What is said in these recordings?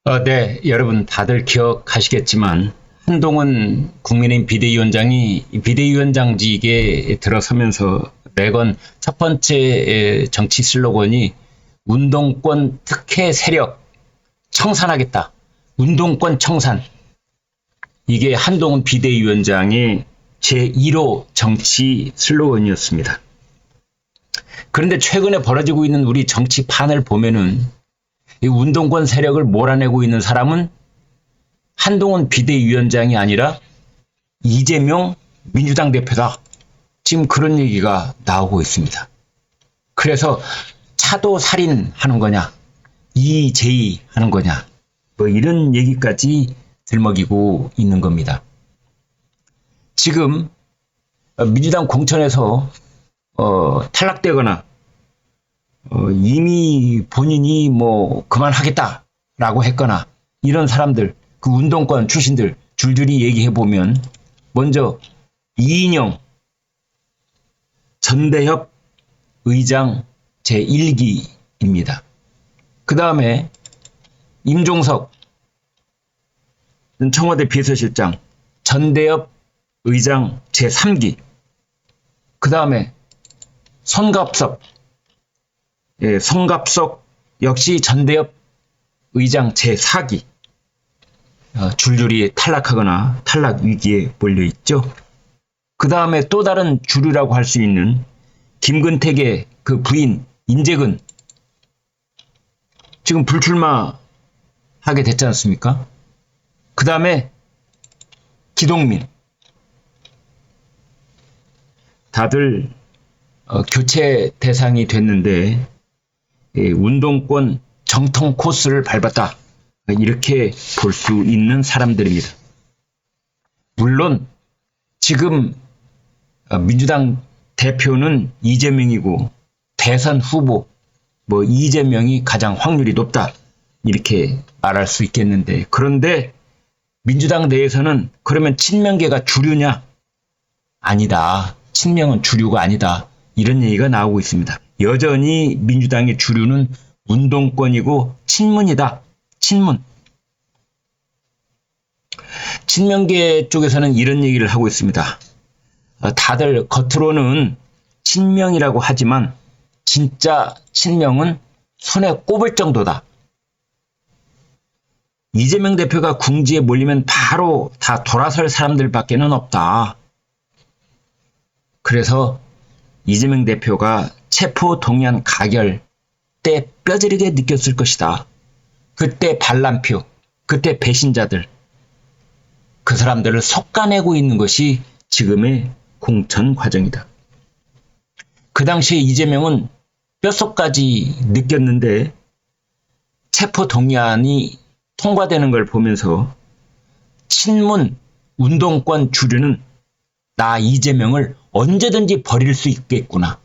네, 여러분 다들 기억하시겠지만 한동훈 국민의힘 비대위원장이 비대위원장직에 들어서면서 내건 첫 번째 정치 슬로건이 운동권 특혜 세력 청산하겠다. 운동권 청산. 이게 한동훈 비대위원장의 제1호 정치 슬로건이었습니다. 그런데 최근에 벌어지고 있는 우리 정치판을 보면은 이 운동권 세력을 몰아내고 있는 사람은 한동훈 비대위원장이 아니라 이재명 민주당 대표다. 지금 그런 얘기가 나오고 있습니다. 그래서 차도 살인하는 거냐, 이재희 하는 거냐, 뭐 이런 얘기까지 들먹이고 있는 겁니다. 지금 민주당 공천에서 탈락되거나 이미 본인이 뭐 그만하겠다라고 했거나 이런 사람들, 그 운동권 출신들 줄줄이 얘기해 보면 먼저 이인영 전대협 의장 제1기입니다. 그 다음에 임종석 청와대 비서실장 전대협 의장 제3기. 그 다음에 손갑석 손갑석 역시 전대협 의장 제4기. 줄줄이 탈락하거나 탈락 위기에 몰려 있죠. 그 다음에 또 다른 주류라고 할 수 있는 김근택의 그 부인 인재근 지금 불출마하게 됐지 않습니까? 그 다음에 기동민. 다들 교체 대상이 됐는데 운동권 정통 코스를 밟았다. 이렇게 볼 수 있는 사람들입니다. 물론 지금 민주당 대표는 이재명이고 대선 후보 뭐 이재명이 가장 확률이 높다. 이렇게 말할 수 있겠는데, 그런데 민주당 내에서는 그러면 친명계가 주류냐? 아니다. 친명은 주류가 아니다. 이런 얘기가 나오고 있습니다. 여전히 민주당의 주류는 운동권이고 친문이다. 친문. 친명계 쪽에서는 이런 얘기를 하고 있습니다. 다들 겉으로는 친명이라고 하지만 진짜 친명은 손에 꼽을 정도다. 이재명 대표가 궁지에 몰리면 바로 다 돌아설 사람들밖에는 없다. 그래서 이재명 대표가 체포 동의안 가결 때 뼈저리게 느꼈을 것이다. 그때 반란표, 그때 배신자들, 그 사람들을 솎아내고 있는 것이 지금의 공천 과정이다. 그 당시에 이재명은 뼛속까지 느꼈는데 체포 동의안이 통과되는 걸 보면서 친문 운동권 주류는 나 이재명을 언제든지 버릴 수 있겠구나.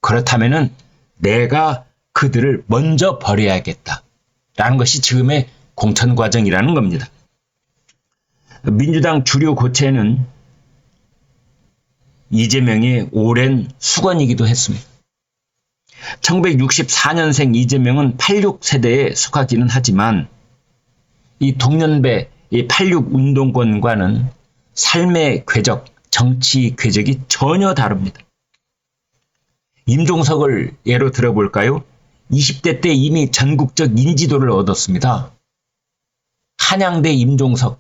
그렇다면은 내가 그들을 먼저 버려야겠다. 라는 것이 지금의 공천 과정이라는 겁니다. 민주당 주류 고체는 이재명의 오랜 수건이기도 했습니다. 1964년생 이재명은 86세대에 속하기는 하지만 이 동년배 이 86 운동권과는 삶의 궤적, 정치 궤적이 전혀 다릅니다. 임종석을 예로 들어볼까요? 20대 때 이미 전국적 인지도를 얻었습니다. 한양대 임종석,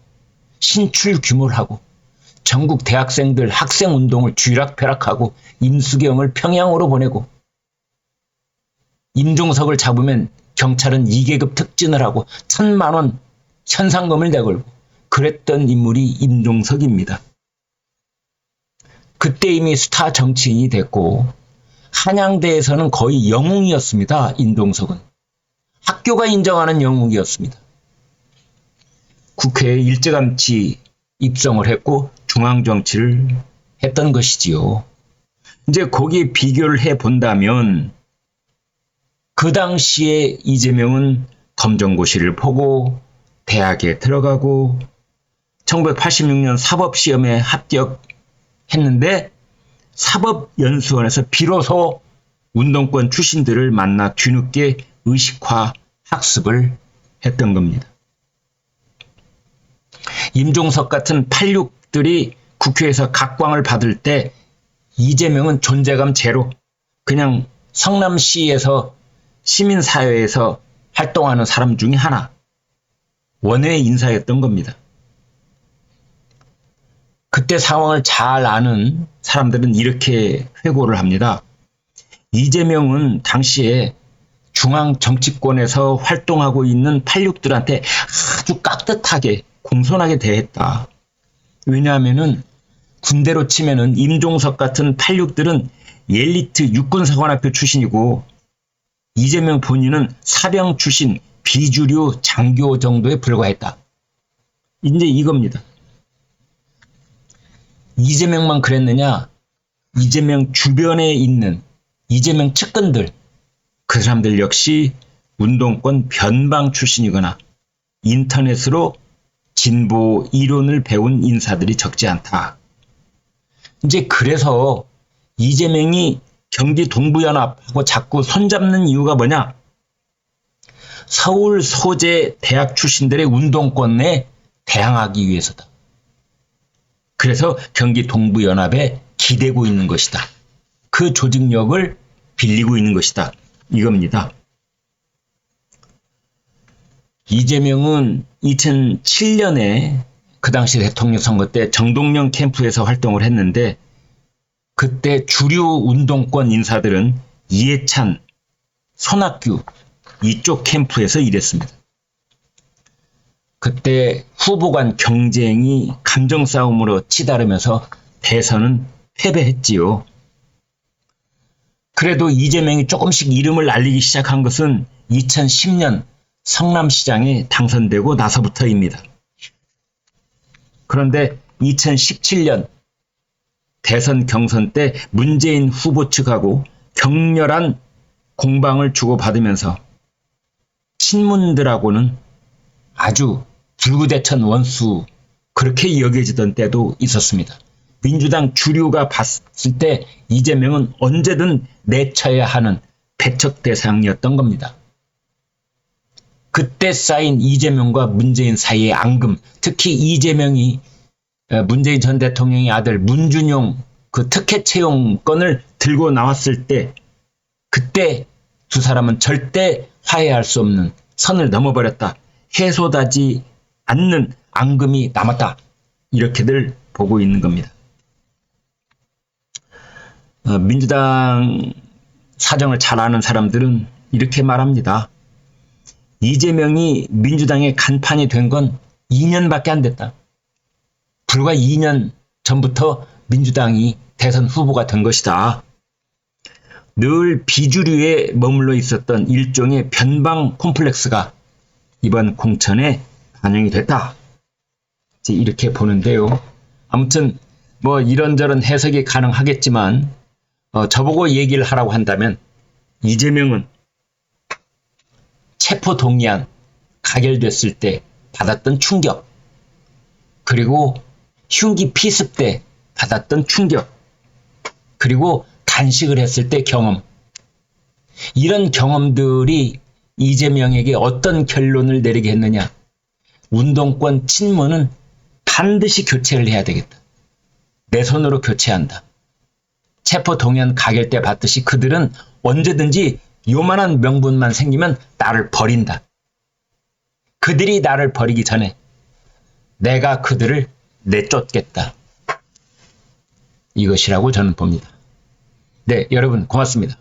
신출귀몰하고 전국 대학생들 학생운동을 쥐락펴락하고 임수경을 평양으로 보내고 임종석을 잡으면 경찰은 2계급 특진을 하고 1,000만 원 현상금을 내걸고 그랬던 인물이 임종석입니다. 그때 이미 스타 정치인이 됐고 한양대에서는 거의 영웅이었습니다. 임종석은. 학교가 인정하는 영웅이었습니다. 국회에 일찌감치 입성을 했고 중앙정치를 했던 것이지요. 이제 거기에 비교를 해본다면 그 당시에 이재명은 검정고시를 보고 대학에 들어가고 1986년 사법시험에 합격했는데 사법연수원에서 비로소 운동권 출신들을 만나 뒤늦게 의식화 학습을 했던 겁니다. 임종석 같은 86들이 국회에서 각광을 받을 때 이재명은 존재감 제로, 그냥 성남시에서 시민사회에서 활동하는 사람 중에 하나, 원외 인사였던 겁니다. 그때 상황을 잘 아는 사람들은 이렇게 회고를 합니다. 이재명은 당시에 중앙 정치권에서 활동하고 있는 86들한테 아주 깍듯하게 공손하게 대했다. 왜냐하면은 군대로 치면은 임종석 같은 86들은 엘리트 육군사관학교 출신이고 이재명 본인은 사병 출신 비주류 장교 정도에 불과했다. 이제 이겁니다. 이재명만 그랬느냐? 이재명 주변에 있는 이재명 측근들, 그 사람들 역시 운동권 변방 출신이거나 인터넷으로 진보 이론을 배운 인사들이 적지 않다. 이제 그래서 이재명이 경기 동부연합하고 자꾸 손잡는 이유가 뭐냐? 서울 소재 대학 출신들의 운동권에 대항하기 위해서다. 그래서 경기 동부연합에 기대고 있는 것이다. 그 조직력을 빌리고 있는 것이다. 이겁니다. 이재명은 2007년에 그 당시 대통령 선거 때 정동영 캠프에서 활동을 했는데 그때 주류 운동권 인사들은 이해찬, 손학규 이쪽 캠프에서 일했습니다. 그때 후보 간 경쟁이 감정 싸움으로 치달으면서 대선은 패배했지요. 그래도 이재명이 조금씩 이름을 알리기 시작한 것은 2010년 성남시장에 당선되고 나서부터입니다. 그런데 2017년 대선 경선 때 문재인 후보 측하고 격렬한 공방을 주고받으면서 친문들하고는 아주 불구대천 원수 그렇게 여겨지던 때도 있었습니다. 민주당 주류가 봤을 때 이재명은 언제든 내쳐야 하는 배척 대상이었던 겁니다. 그때 쌓인 이재명과 문재인 사이의 앙금, 특히 이재명이 문재인 전 대통령의 아들 문준용 그 특혜 채용건을 들고 나왔을 때 그때 두 사람은 절대 화해할 수 없는 선을 넘어버렸다. 해소되지 않는 앙금이 남았다. 이렇게들 보고 있는 겁니다. 민주당 사정을 잘 아는 사람들은 이렇게 말합니다. 이재명이 민주당의 간판이 된 건 2년밖에 안 됐다. 불과 2년 전부터 민주당이 대선 후보가 된 것이다. 늘 비주류에 머물러 있었던 일종의 변방 콤플렉스가 이번 공천에 반영이 됐다. 이렇게 보는데요. 아무튼 뭐 이런저런 해석이 가능하겠지만 저보고 얘기를 하라고 한다면 이재명은 체포동의안 가결됐을 때 받았던 충격, 그리고 흉기 피습 때 받았던 충격, 그리고 단식을 했을 때 경험, 이런 경험들이 이재명에게 어떤 결론을 내리게 했느냐? 운동권 친문은 반드시 교체를 해야 되겠다. 내 손으로 교체한다. 체포동의안 가결 때 봤듯이 그들은 언제든지 요만한 명분만 생기면 나를 버린다. 그들이 나를 버리기 전에 내가 그들을 내쫓겠다. 이것이라고 저는 봅니다. 네, 여러분 고맙습니다.